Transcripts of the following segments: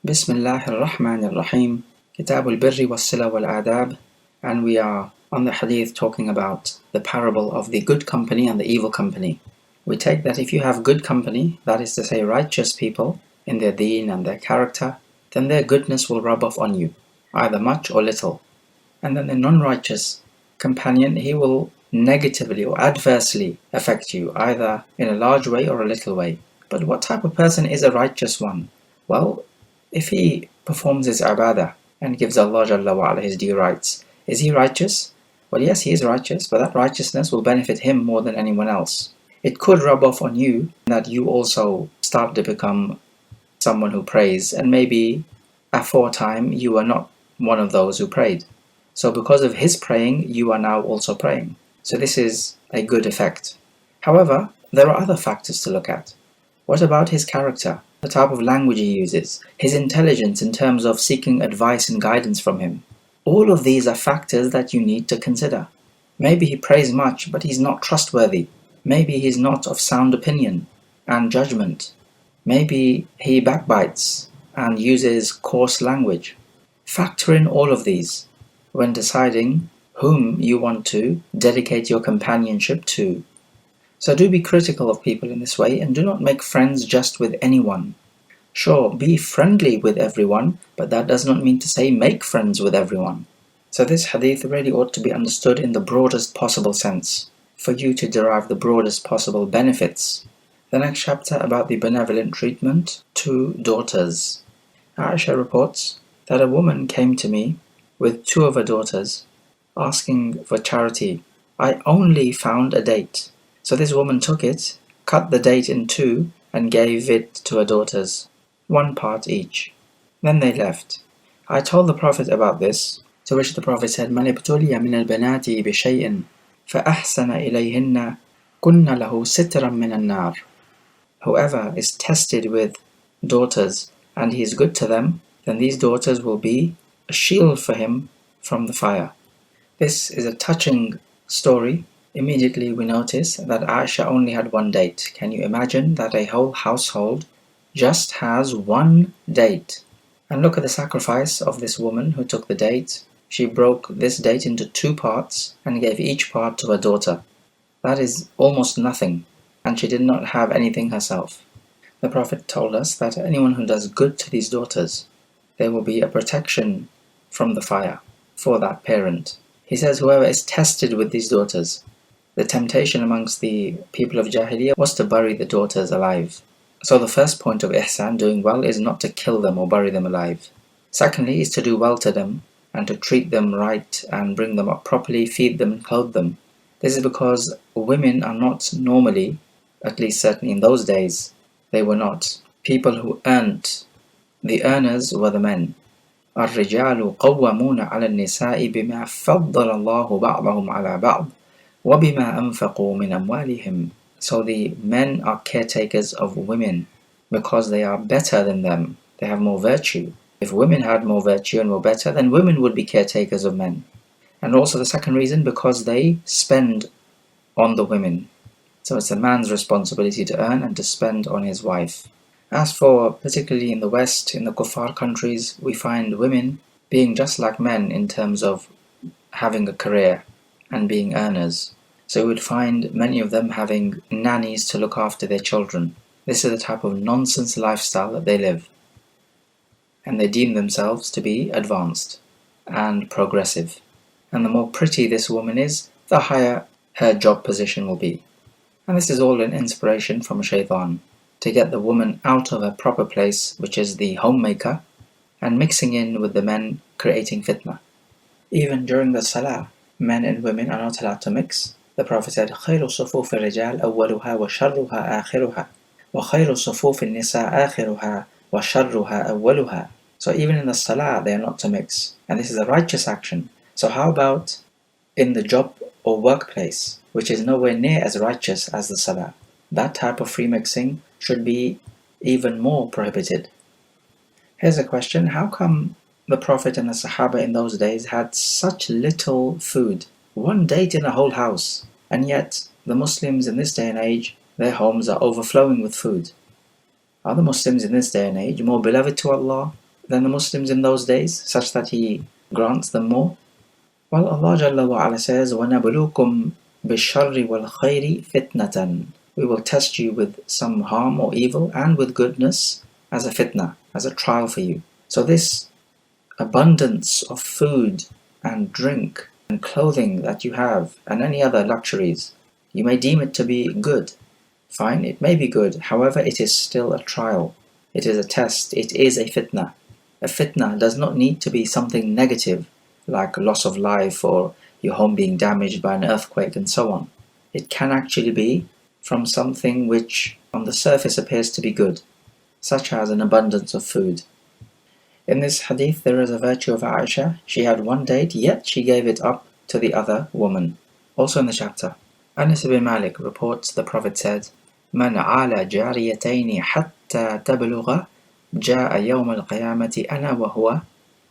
Bismillahir Rahmanir Rahim. Kitabul Birr was Sila wal Adaab, and we are on the hadith talking about the parable of the good company and the evil company. We take that if you have good company, that is to say righteous people in their deen and their character, then their goodness will rub off on you, either much or little. And then the non-righteous companion, he will negatively or adversely affect you, either in a large way or a little way. But what type of person is a righteous one? Well, if he performs his ibadah and gives Allah Jalla wa Ala his due rights, is he righteous? Well, yes, he is righteous, but that righteousness will benefit him more than anyone else. It could rub off on you that you also start to become someone who prays, and maybe aforetime you were not one of those who prayed. So because of his praying, you are now also praying. So this is a good effect. However, there are other factors to look at. What about his character? The type of language he uses, his intelligence in terms of seeking advice and guidance from him. All of these are factors that you need to consider. Maybe he prays much, but he's not trustworthy. Maybe he's not of sound opinion and judgment. Maybe he backbites and uses coarse language. Factor in all of these when deciding whom you want to dedicate your companionship to. So do be critical of people in this way, and do not make friends just with anyone. Sure, be friendly with everyone, but that does not mean to say make friends with everyone. So this hadith really ought to be understood in the broadest possible sense, for you to derive the broadest possible benefits. The next chapter about the benevolent treatment to daughters. Aisha reports that a woman came to me with two of her daughters, asking for charity. I only found a date. So this woman took it, cut the date in two, and gave it to her daughters, one part each. Then they left. I told the Prophet about this, to which the Prophet said, مَنِ ابْتُلِيَ مِنَ الْبَنَاتِ بِشَيْءٍ فَأَحْسَنَ إِلَيْهِنَّ كُنَّ لَهُ سِتْرًا مِنَ النَّارِ. Whoever is tested with daughters, and he is good to them, then these daughters will be a shield for him from the fire. This is a touching story. Immediately we notice that Aisha only had one date. Can you imagine that a whole household just has one date? And look at the sacrifice of this woman who took the date. She broke this date into two parts and gave each part to her daughter. That is almost nothing, and she did not have anything herself. The Prophet told us that anyone who does good to these daughters, there will be a protection from the fire for that parent. He says whoever is tested with these daughters, the temptation amongst the people of Jahiliyyah was to bury the daughters alive. So the first point of ihsan, doing well, is not to kill them or bury them alive. Secondly, is to do well to them and to treat them right and bring them up properly, feed them and clothe them. This is because women are not normally, at least certainly in those days, they were not people who earned. The earners were the men. الرجال قوامون على النساء بما فضل الله بعضهم على بعض وَبِمَا أَنفَقُوا مِنْ أَمْوَالِهِمْ. So the men are caretakers of women because they are better than them. They have more virtue. If women had more virtue and were better, then women would be caretakers of men. And also the second reason, because they spend on the women. So it's a man's responsibility to earn and to spend on his wife. As for, particularly in the West, in the kuffar countries, we find women being just like men in terms of having a career and being earners. So we would find many of them having nannies to look after their children. This is the type of nonsense lifestyle that they live. And they deem themselves to be advanced and progressive. And the more pretty this woman is, the higher her job position will be. And this is all an inspiration from shaitan, to get the woman out of her proper place, which is the homemaker, and mixing in with the men, creating fitna. Even during the salah, men and women are not allowed to mix. The Prophet said, خَيْرُ صُفُوفِ الرِّجَالِ أَوَّلُهَا وَشَرُّهَا آخِرُهَا وَخَيْرُ صُفُوفِ النِّسَاءِ آخِرُهَا وَشَرُّهَا أَوَّلُهَا. So even in the salah, they are not to mix. And this is a righteous action. So how about in the job or workplace, which is nowhere near as righteous as the salah? That type of free mixing should be even more prohibited. Here's a question. How come the Prophet and the Sahaba in those days had such little food? One date in a whole house. And yet, the Muslims in this day and age, their homes are overflowing with food. Are the Muslims in this day and age more beloved to Allah than the Muslims in those days, such that He grants them more? Well, Allah Jalla wa Ala says, وَنَبْلُوكُمْ بِالشَّرِّ وَالْخَيْرِ فِتْنَةً. We will test you with some harm or evil and with goodness as a fitna, as a trial for you. So this abundance of food and drink and clothing that you have, and any other luxuries, you may deem it to be good. Fine, it may be good. However, it is still a trial. It is a test. It is a fitna. A fitna does not need to be something negative, like loss of life or your home being damaged by an earthquake and so on. It can actually be from something which on the surface appears to be good, such as an abundance of food. In this hadith there is a virtue of Aisha. She had one date, yet she gave it up to the other woman. Also in the chapter, Anas ibn Malik reports the Prophet said, من عال جاريتين حتى تبلغ جاء يوم القيامة أنا وهو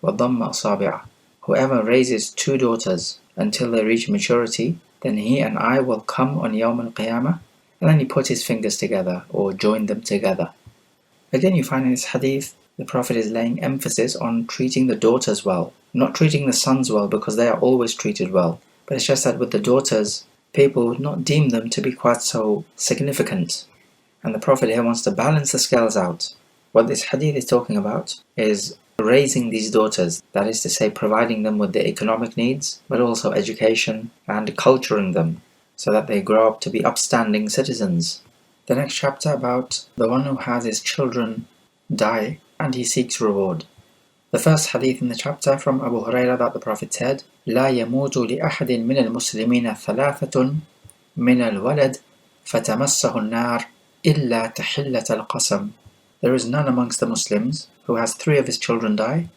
وضم أصابعه. Whoever raises two daughters until they reach maturity, then he and I will come on Yawm al-Qiyamah. And then he put his fingers together or joined them together. Again, you find in this hadith the Prophet is laying emphasis on treating the daughters well, not treating the sons well because they are always treated well. But it's just that with the daughters, people would not deem them to be quite so significant. And the Prophet here wants to balance the scales out. What this hadith is talking about is raising these daughters, that is to say, providing them with their economic needs, but also education and culturing them so that they grow up to be upstanding citizens. The next chapter about the one who has his children die and he seeks reward. The first hadith in the chapter from Abu Hurairah that the Prophet said, لا يموت لأحد من المسلمين ثلاثة من الولد فتمسه النار إلا تحلة القسم. There is none amongst the Muslims who has three of his children die,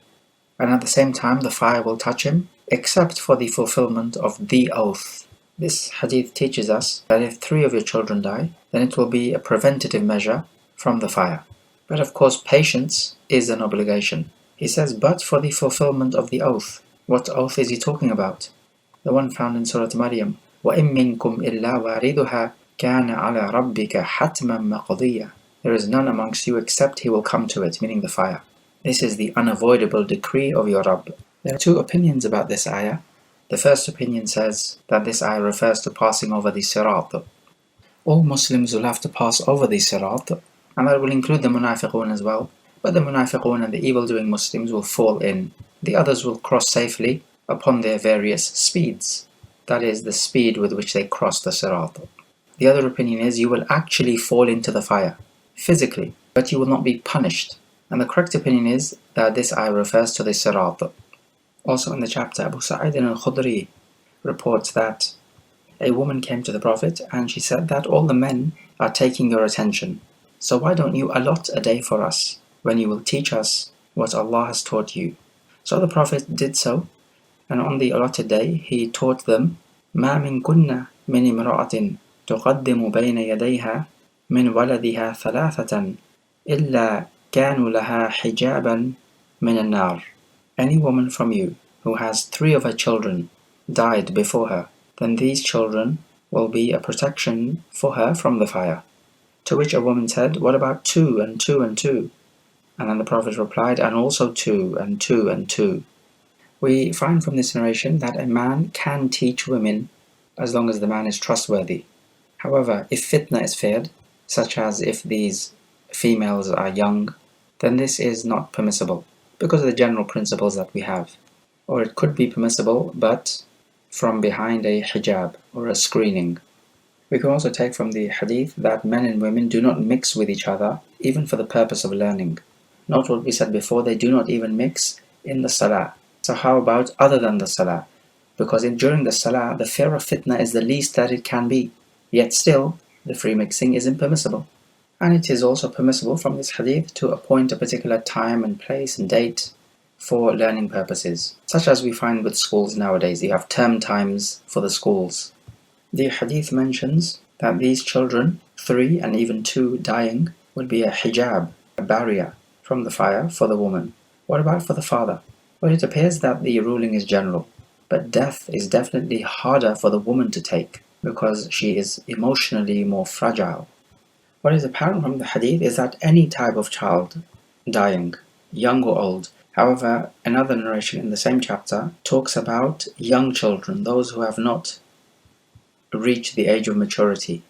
and at the same time the fire will touch him, except for the fulfillment of the oath. This hadith teaches us that if three of your children die, then it will be a preventative measure from the fire. But of course, patience is an obligation. He says, but for the fulfillment of the oath. What oath is he talking about? The one found in Surah Maryam. وَإِن مِّنكُمْ إِلَّا وَارِدُهَا كَانَ عَلَى رَبِّكَ حَتْمًا مَقْضِيًّا. There is none amongst you except he will come to it, meaning the fire. This is the unavoidable decree of your Rabb. There are two opinions about this ayah. The first opinion says that this ayah refers to passing over the sirat. All Muslims will have to pass over the sirat, and that will include the munafiqun as well. But the munafiqun and the evil-doing Muslims will fall in. The others will cross safely upon their various speeds. That is, the speed with which they cross the sirat. The other opinion is you will actually fall into the fire, physically, but you will not be punished. And the correct opinion is that this ayah refers to the sirat. Also in the chapter, Abu Sa'id al-Khudri reports that a woman came to the Prophet and she said that all the men are taking your attention. So why don't you allot a day for us when you will teach us what Allah has taught you? So the Prophet did so, and on the allotted day he taught them ما من كنا من امرأة تقدم بين يديها من ولدها ثلاثة إلا كانوا لها حجابا من النار. Any woman from you who has three of her children died before her, then these children will be a protection for her from the fire. To which a woman said, what about two and two and two? And then the Prophet replied, and also two and two and two. We find from this narration that a man can teach women as long as the man is trustworthy. However, if fitna is feared, such as if these females are young, then this is not permissible because of the general principles that we have. Or it could be permissible, but from behind a hijab or a screening. We can also take from the hadith that men and women do not mix with each other, even for the purpose of learning. Note what we said before, they do not even mix in the salah. So how about other than the salah? Because during the salah, the fear of fitna is the least that it can be. Yet still, the free mixing is impermissible. And it is also permissible from this hadith to appoint a particular time and place and date for learning purposes, such as we find with schools nowadays. You have term times for the schools. The hadith mentions that these children, 3 and even 2 dying, would be a hijab, a barrier from the fire for the woman. What about for the father? Well, it appears that the ruling is general, but death is definitely harder for the woman to take because she is emotionally more fragile. What is apparent from the hadith is that any type of child dying, young or old. However, another narration in the same chapter talks about young children, those who have not reached the age of maturity.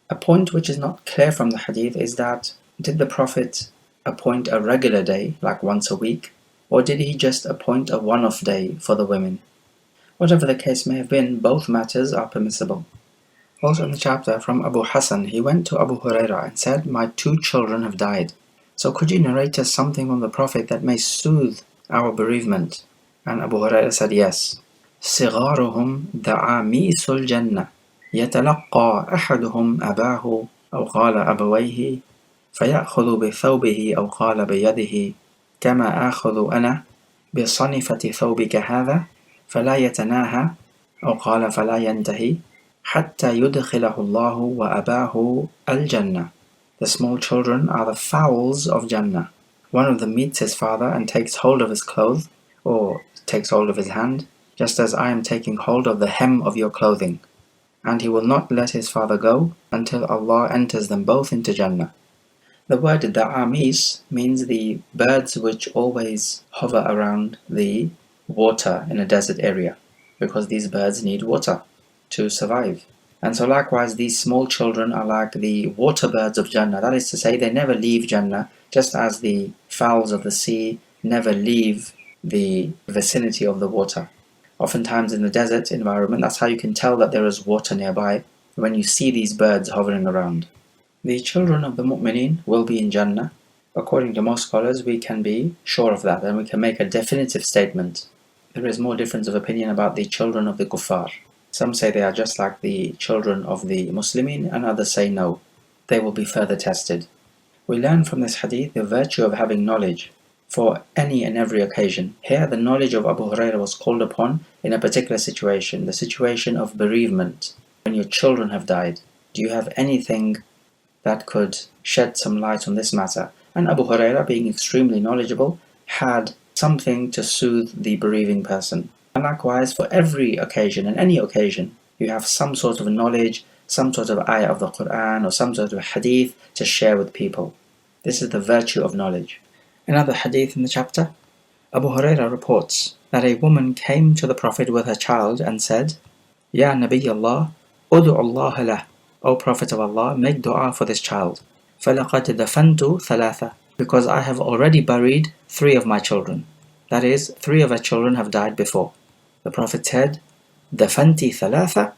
A point which is not clear from the hadith is that, did the Prophet appoint a regular day, like once a week, or did he just appoint a one-off day for the women? Whatever the case may have been, both matters are permissible. Also in the chapter from Abu Hassan, he went to Abu Huraira and said, "My 2 children have died. So could you narrate us something from the Prophet that may soothe our bereavement?" And Abu Huraira said, "Yes. صغارهم دعاميس الجنة يتلقى أحدهم أباه أو قال أبويه فيأخذ بثوبه أو قال بيده كما آخذ أنا بصنفة ثوبك هذا فلا يتناهى أو قال فلا ينتهي حتى يدخله الله وأباه الجنة." The small children are the fowls of Jannah. One of them meets his father and takes hold of his clothes, or takes hold of his hand, just as I am taking hold of the hem of your clothing. And he will not let his father go until Allah enters them both into Jannah. The word da'amis means the birds which always hover around the water in a desert area, because these birds need water to survive. And so likewise, these small children are like the water birds of Jannah. That is to say, they never leave Jannah, just as the fowls of the sea never leave the vicinity of the water. Oftentimes in the desert environment, that's how you can tell that there is water nearby, when you see these birds hovering around. The children of the mu'mineen will be in Jannah. According to most scholars, we can be sure of that, and we can make a definitive statement. There is more difference of opinion about the children of the kuffar. Some say they are just like the children of the Muslimin, and others say no, they will be further tested. We learn from this hadith the virtue of having knowledge for any and every occasion. Here the knowledge of Abu Huraira was called upon in a particular situation, the situation of bereavement, when your children have died. Do you have anything that could shed some light on this matter? And Abu Huraira, being extremely knowledgeable, had something to soothe the bereaving person. And likewise, for every occasion and any occasion, you have some sort of knowledge, some sort of ayah of the Quran or some sort of hadith to share with people. This is the virtue of knowledge. Another hadith in the chapter, Abu Huraira reports that a woman came to the Prophet with her child and said, "Ya Nabi Allah, ud'u Allah lah, O Prophet of Allah, make dua for this child. فَلَقَدْ دَفَنْتُ ثَلَاثَ, because I have already buried 3 of my children." That is, 3 of her children have died before. The Prophet said, "Dafanti thalatha?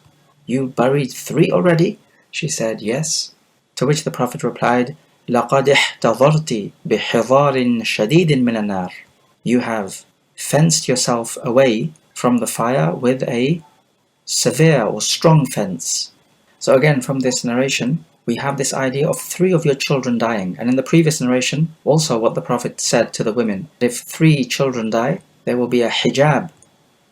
You buried 3 already?" She said, "Yes." To which the Prophet replied, لَقَدْ احْتَضَرْتِ بِحِضَارٍ شَدِيدٍ مِنَ النَّارِ. You have fenced yourself away from the fire with a severe or strong fence. So again, from this narration, we have this idea of 3 of your children dying. And in the previous narration, also what the Prophet said to the women, if 3 children die, there will be a hijab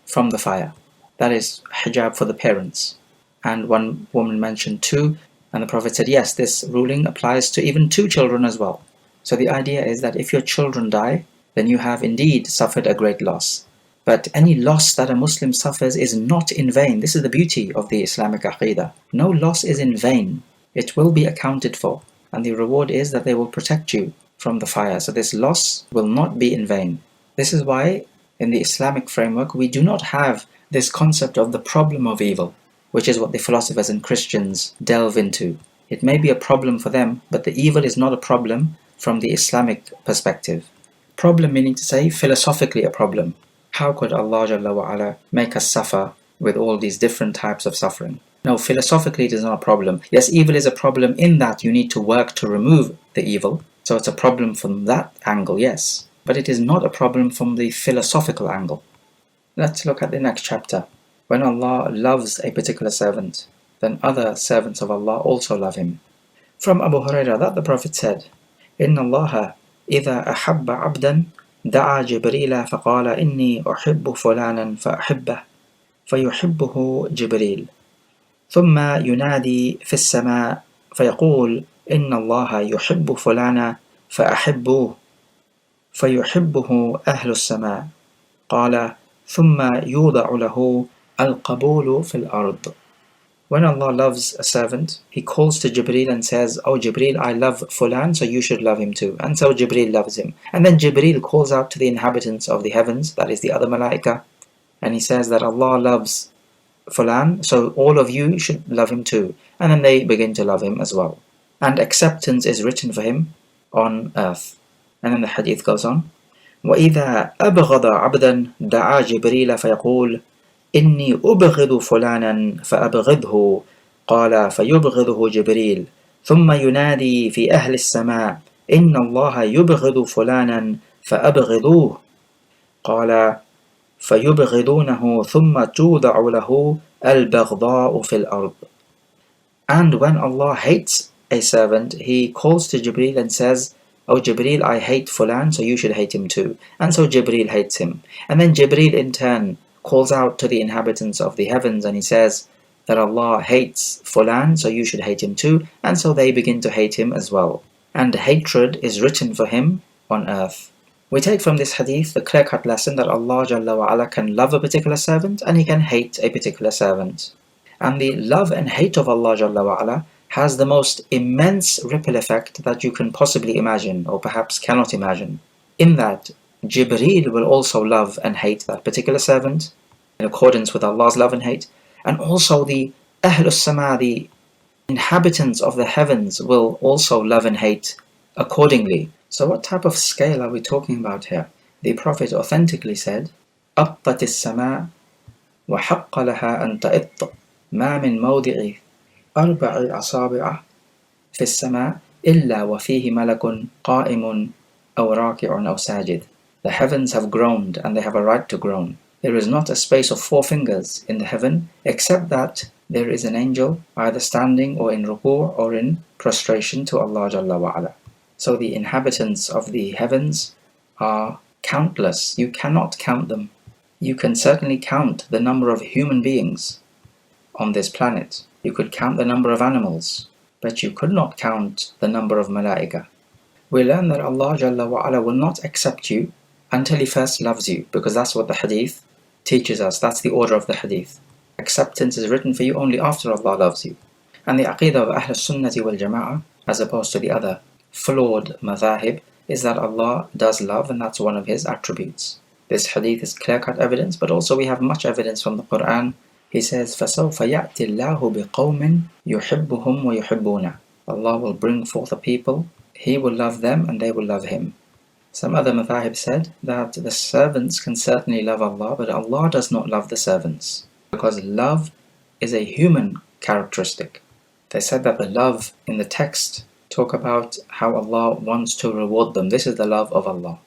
from the fire. That is hijab for the parents. And one woman mentioned 2, and the Prophet said, yes, this ruling applies to even 2 children as well. So the idea is that if your children die, then you have indeed suffered a great loss. But any loss that a Muslim suffers is not in vain. This is the beauty of the Islamic Aqidah. No loss is in vain. It will be accounted for. And the reward is that they will protect you from the fire. So this loss will not be in vain. This is why in the Islamic framework we do not have this concept of the problem of evil, which is what the philosophers and Christians delve into. It may be a problem for them, but the evil is not a problem from the Islamic perspective. Problem meaning to say philosophically a problem. How could Allah Jalla wa Ala make us suffer with all these different types of suffering? No, philosophically it is not a problem. Yes, evil is a problem in that you need to work to remove the evil. So it's a problem from that angle, yes. But it is not a problem from the philosophical angle. Let's look at the next chapter. When Allah loves a particular servant, then other servants of Allah also love him. From Abu Hurairah that the Prophet said, إِنَّ اللَّهَ إِذَا أَحَبَّ عَبْدًا دعا جبريل فقال إني أحب فلانا فأحبه فيحبه جبريل ثم ينادي في السماء فيقول إن الله يحب فلانا فأحبوه فيحبه أهل السماء قال ثم يوضع له القبول في الأرض. When Allah loves a servant, He calls to Jibreel and says, "Oh Jibreel, I love Fulan, so you should love him too." And so Jibreel loves him. And then Jibreel calls out to the inhabitants of the heavens, that is the other malaika, and he says that Allah loves Fulan, so all of you should love him too. And then they begin to love him as well. And acceptance is written for him on earth. And then the hadith goes on. وَإِذَا أَبْغَضَ عَبْدًا دَعَا جِبْرِيلَ فَيَقُولُ إني أبغض فلانا فأبغضه قال فيبغضه جبريل ثم ينادي في أهل السماء إن الله يبغض فلانا فأبغضوه قال فيبغضونه ثم توضع له البغضاء في الأرض. And when Allah hates a servant, He calls to Jibreel and says, "Oh Jibreel, I hate Fulan, so you should hate him too." And so Jibreel hates him. And then Jibreel in turn calls out to the inhabitants of the heavens and he says that Allah hates Fulan, so you should hate him too. And so they begin to hate him as well. And hatred is written for him on earth. We take from this hadith the clear-cut lesson that Allah Jalla wa Ala can love a particular servant and He can hate a particular servant. And the love and hate of Allah Jalla wa Ala has the most immense ripple effect that you can possibly imagine, or perhaps cannot imagine, in that Jibreel will also love and hate that particular servant in accordance with Allah's love and hate, and also the Ahlus Sama, the inhabitants of the heavens, will also love and hate accordingly. So what type of scale are we talking about here? The Prophet authentically said, أَطَّتِ السَّمَاء وَحَقَّ لَهَا أَن تَئِطَّ مَا مِن مَوْضِعِ أَرْبَعِ أَصَابِعَ فِي السَّمَاءِ إِلَّا وَفِيهِ مَلَكٌ قَائِمٌ أَوْ رَاكِعٌ أَوْ سَاجِدٌ. The heavens have groaned, and they have a right to groan. There is not a space of 4 fingers in the heaven, except that there is an angel either standing or in ruku' or in prostration to Allah Jalla wa Ala. So the inhabitants of the heavens are countless. You cannot count them. You can certainly count the number of human beings on this planet. You could count the number of animals, but you could not count the number of malaika. We learn that Allah Jalla wa Ala will not accept you until He first loves you, because that's what the hadith teaches us. That's the order of the hadith. Acceptance is written for you only after Allah loves you. And the aqidah of Ahl Sunnati wal Jama'ah, as opposed to the other flawed madhahib, is that Allah does love, and that's one of His attributes. This hadith is clear-cut evidence, but also we have much evidence from the Quran. He says, فَسَوْفَ يَأْتِ اللَّهُ بِقَوْمٍ يُحِبُّهُمْ وَيُحِبُّونَ. Allah will bring forth a people, He will love them and they will love Him. Some other madhahib said that the servants can certainly love Allah, but Allah does not love the servants, because love is a human characteristic. They said that the love in the text talk about how Allah wants to reward them. This is the love of Allah.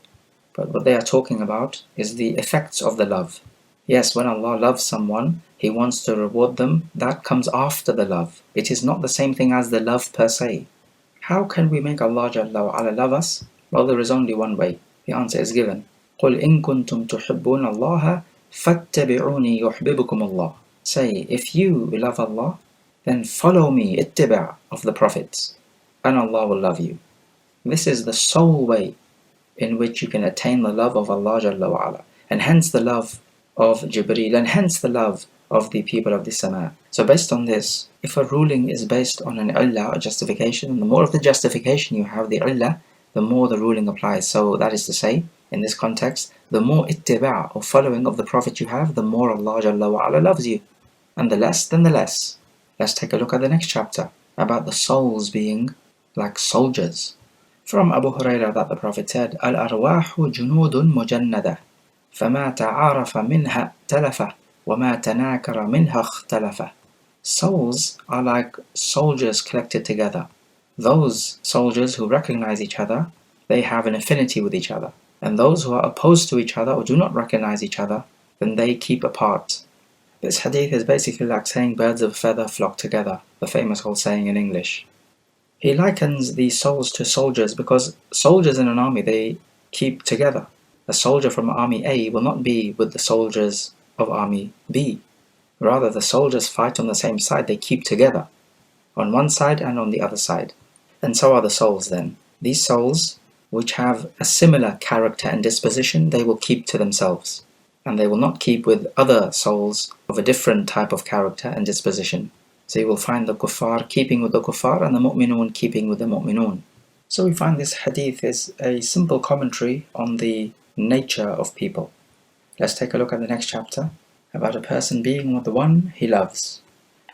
But what they are talking about is the effects of the love. Yes, when Allah loves someone, He wants to reward them. That comes after the love. It is not the same thing as the love per se. How can we make Allah Jalla wa Ala love us? Well, there is only one way. The answer is given. قُلْ إِن كُنْتُمْ تُحِبُّونَ اللَّهَ فَاتَّبِعُونِي يُحْبِبُكُمُ اللَّهُ. Say, if you love Allah, then follow me, ittiba' of the prophets, and Allah will love you. This is the sole way in which you can attain the love of Allah Jalla wa Ala, and hence the love of Jibreel, and hence the love of the people of the Sama. So based on this, if a ruling is based on an illah, a justification, and the more of the justification you have, the illah, the more the ruling applies. So that is to say, in this context, the more ittiba' or following of the Prophet you have, the more Allah Jalla wa Ala loves you. And the less, then the less. Let's take a look at the next chapter, about the souls being like soldiers. From Abu Hurairah that the Prophet said, Al-arwahu junudun mujannada, فما تعارف منها ائتلف وما تناكر منها اختلف. Souls are like soldiers collected together. Those soldiers who recognize each other, they have an affinity with each other. And those who are opposed to each other or do not recognize each other, then they keep apart. This hadith is basically like saying birds of a feather flock together, the famous old saying in English. He likens these souls to soldiers because soldiers in an army, they keep together. A soldier from Army A will not be with the soldiers of Army B. Rather, the soldiers fight on the same side, they keep together, on one side and on the other side. And so are the souls then. These souls, which have a similar character and disposition, they will keep to themselves. And they will not keep with other souls of a different type of character and disposition. So you will find the kuffar keeping with the kuffar and the mu'minun keeping with the mu'minun. So we find this hadith is a simple commentary on the nature of people. Let's take a look at the next chapter about a person being with the one he loves.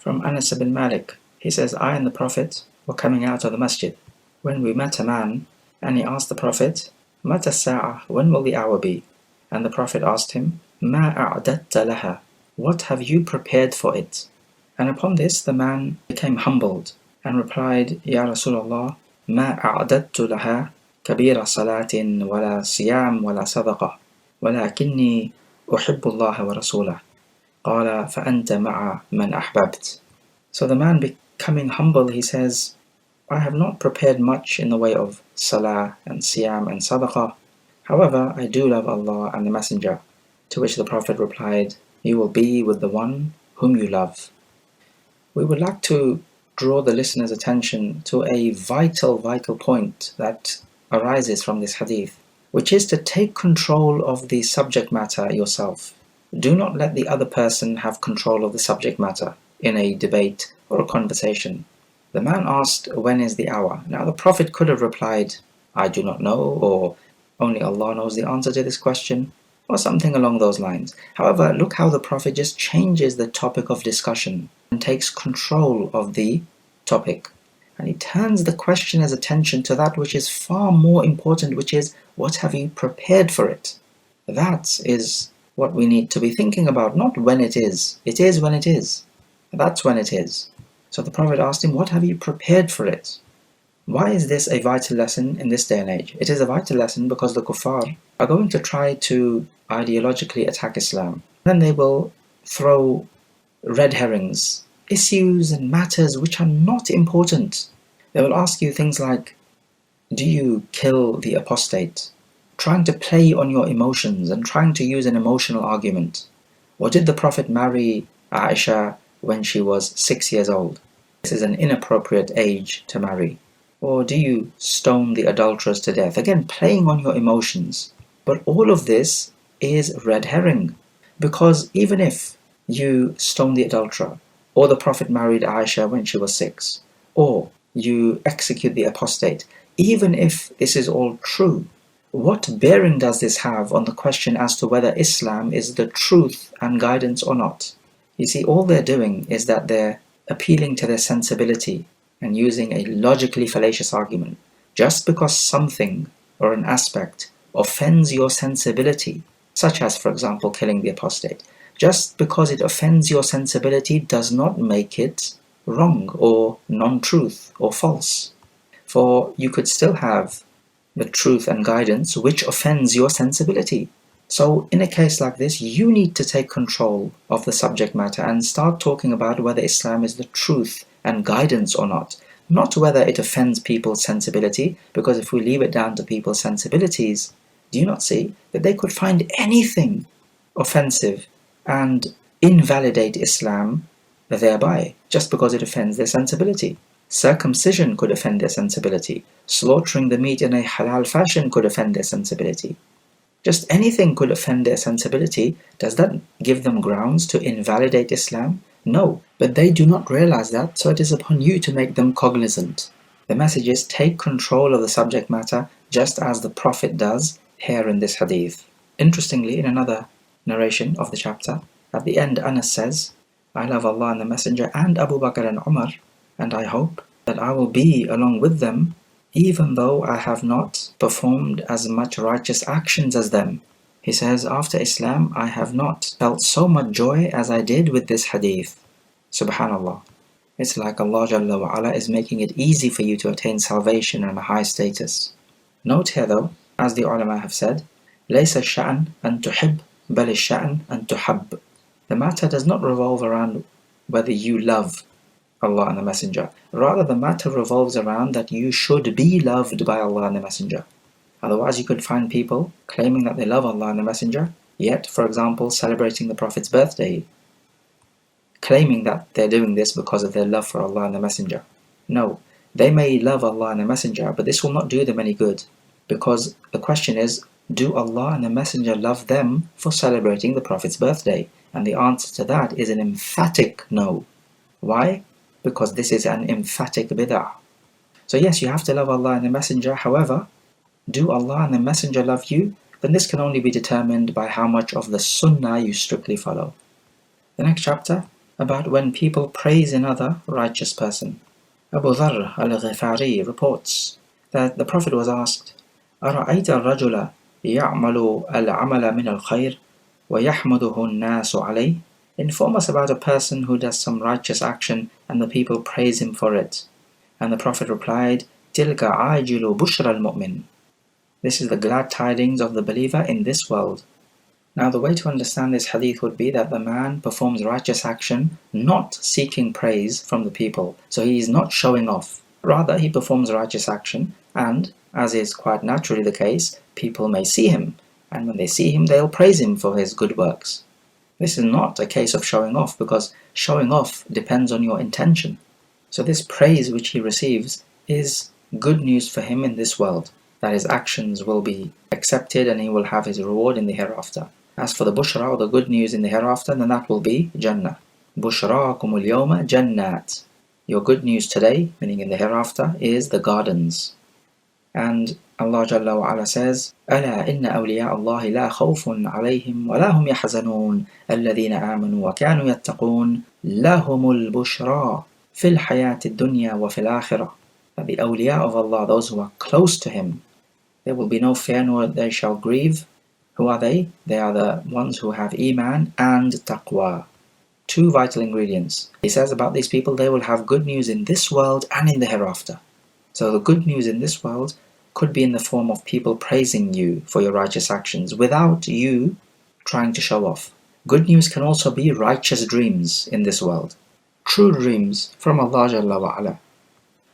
From Anas ibn Malik, he says, I and the Prophet were coming out of the masjid when we met a man, and he asked the Prophet, Mata sa'a, when will the hour be? And the Prophet asked him, Ma a'datta laha, what have you prepared for it? And upon this the man became humbled and replied, Ya Rasulullah, Ma a'dattu laha kabira salatin wala siyam wala sadaqah, walakinni uhibbu Allah wa rasulah. قال فأنت مع من أحببت. So the man becoming humble, he says, I have not prepared much in the way of salah and siyam and sadaqah. However, I do love Allah and the Messenger. To which the Prophet replied, you will be with the one whom you love. We would like to draw the listener's attention to a vital point that arises from this hadith, which is to take control of the subject matter yourself. Do not let the other person have control of the subject matter in a debate or a conversation. The man asked, when is the hour? Now the Prophet could have replied, I do not know, or only Allah knows the answer to this question, or something along those lines. However, look how the Prophet just changes the topic of discussion and takes control of the topic. And he turns the questioner's attention to that which is far more important, which is, what have you prepared for it? That is what we need to be thinking about, not when it is. It is when it is. That's when it is. So the Prophet asked him, what have you prepared for it? Why is this a vital lesson in this day and age? It is a vital lesson because the kuffar are going to try to ideologically attack Islam. Then they will throw red herrings, issues and matters which are not important. They will ask you things like, do you kill the apostate? Trying to play on your emotions and trying to use an emotional argument. Or did the Prophet marry Aisha when she was 6 years old? This is an inappropriate age to marry. Or do you stone the adulterers to death? Again, playing on your emotions. But all of this is red herring. Because even if you stone the adulterer, or the Prophet married Aisha when she was 6, or you execute the apostate, even if this is all true, what bearing does this have on the question as to whether Islam is the truth and guidance or not? You see, all they're doing is that they're appealing to their sensibility and using a logically fallacious argument. Just because something or an aspect offends your sensibility, such as, for example, killing the apostate, just because it offends your sensibility does not make it wrong or non-truth or false. For you could still have the truth and guidance which offends your sensibility. So in a case like this, you need to take control of the subject matter and start talking about whether Islam is the truth and guidance or not whether it offends people's sensibility, because if we leave it down to people's sensibilities, do you not see that they could find anything offensive and invalidate Islam thereby, just because it offends their sensibility? Circumcision could offend their sensibility. Slaughtering the meat in a halal fashion could offend their sensibility. Just anything could offend their sensibility. Does that give them grounds to invalidate Islam? No, but they do not realize that, so it is upon you to make them cognizant. The message is, take control of the subject matter, just as the Prophet does here in this hadith. Interestingly, in another narration of the chapter, at the end Anas says, I love Allah and the Messenger and Abu Bakr and Umar, and I hope that I will be along with them, even though I have not performed as much righteous actions as them. He says, after Islam, I have not felt so much joy as I did with this hadith. Subhanallah. It's like Allah Jalla wa Ala is making it easy for you to attain salvation and a high status. Note here though, as the ulama have said, لَيْسَ الشَّأْنَ أَن تُحِبْ بَلِ الشَّأْنَ أَن تُحَبْ. The matter does not revolve around whether you love Allah and the Messenger. Rather, the matter revolves around that you should be loved by Allah and the Messenger. Otherwise, you could find people claiming that they love Allah and the Messenger, yet, for example, celebrating the Prophet's birthday, claiming that they're doing this because of their love for Allah and the Messenger. No, they may love Allah and the Messenger, but this will not do them any good, because the question is, do Allah and the Messenger love them for celebrating the Prophet's birthday? And the answer to that is an emphatic no. Why? because this is an emphatic bid'ah. So yes, you have to love Allah and the Messenger. However, do Allah and the Messenger love you? Then this can only be determined by how much of the Sunnah you strictly follow. The next chapter, about when people praise another righteous person. Abu Dharr al-Ghifari reports that the Prophet was asked, أَرَأَيْتَ الرَّجُلَ يَعْمَلُ الْعَمَلَ مِنَ الْخَيْرِ وَيَحْمُدُهُ النَّاسُ عَلَيْهِ? Inform us about a person who does some righteous action and the people praise him for it. And the Prophet replied, تِلْكَ عَاجِلُ بُشْرَ الْمُؤْمِنِ. This is the glad tidings of the believer in this world. Now the way to understand this hadith would be that the man performs righteous action not seeking praise from the people. So he is not showing off. Rather, he performs righteous action and, as is quite naturally the case, people may see him. And when they see him, they'll praise him for his good works. This is not a case of showing off, because showing off depends on your intention. So this praise which he receives is good news for him in this world, that his actions will be accepted and he will have his reward in the hereafter. As for the bushra, or the good news in the hereafter, then that will be Jannah. Bushraakumul yawma jannat. Your good news today, meaning in the hereafter, is the gardens. And Allah Jalla wa Ala says, أَلَا إِنَّ أَوْلِيَاءَ اللَّهِ لَا خَوْفٌ عَلَيْهِمْ وَلَا هُمْ يَحْزَنُونَ الَّذِينَ آمَنُوا وَكَانُوا يَتَّقُونَ لَهُمُ الْبُشْرَى فِي الْحَيَاةِ الدُّنْيَا وَفِي الْآخِرَةِ. That the awliya of Allah, those who are close to Him, there will be no fear nor they shall grieve. Who are they? They are the ones who have Iman and Taqwa. Two vital ingredients. He says about these people, they will have good news in this world and in the hereafter. So the good news in this world could be in the form of people praising you for your righteous actions without you trying to show off. Good news can also be righteous dreams in this world. True dreams from Allah Jalla wa Ala.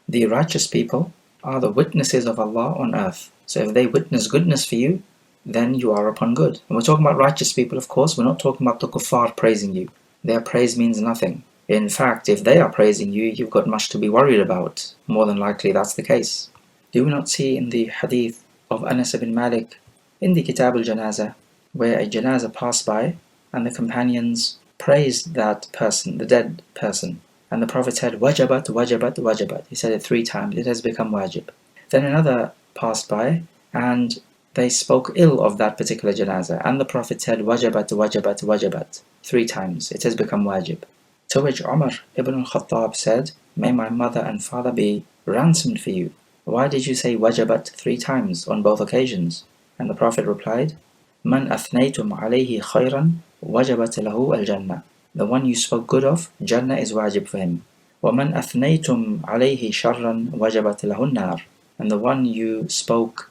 The righteous people are the witnesses of Allah on earth. So if they witness goodness for you, then you are upon good. And we're talking about righteous people, of course. We're not talking about the kuffar praising you. Their praise means nothing. In fact, if they are praising you, you've got much to be worried about. More than likely that's the case. Do we not see in the hadith of Anas ibn Malik in the Kitab al-Janaza, where a janazah passed by and the companions praised that person, the dead person, and the Prophet said, wajabat, wajabat, wajabat. He said it 3 times. It has become wajib. Then another passed by and they spoke ill of that particular janazah, and the Prophet said, wajabat, wajabat, wajabat 3 times. It has become wajib. To which Umar ibn al-Khattab said, may my mother and father be ransomed for you. Why did you say wajabat 3 times on both occasions? And the Prophet replied, man athnaytum alayhi khayran wajabat lahu al-jannah. The one you spoke good of, Jannah is wajib for him. وَمَنْ أَثْنَيْتُمْ عَلَيْهِ شَرًّا وَجَبَتْ لَهُ النَّارِ. And the one you spoke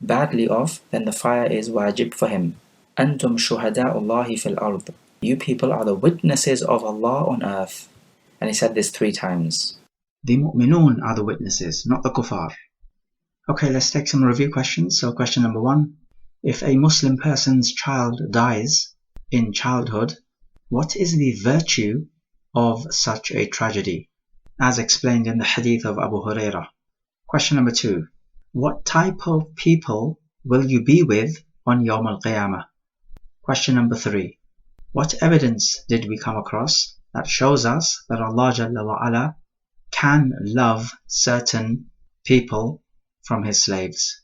badly of, then the fire is wajib for him. أَنْتُمْ شُهَدَاءُ اللَّهِ فِي الْأَرْضِ. You people are the witnesses of Allah on earth. And he said this 3 times. The mu'minun are the witnesses, not the kuffar. Okay, let's take some review questions. So question number 1. If a Muslim person's child dies in childhood, what is the virtue of such a tragedy? As explained in the hadith of Abu Hurairah. Question number 2. What type of people will you be with on Yawm al-Qiyamah? Question number 3. What evidence did we come across that shows us that Allah Jalla wa Ala can love certain people from His slaves?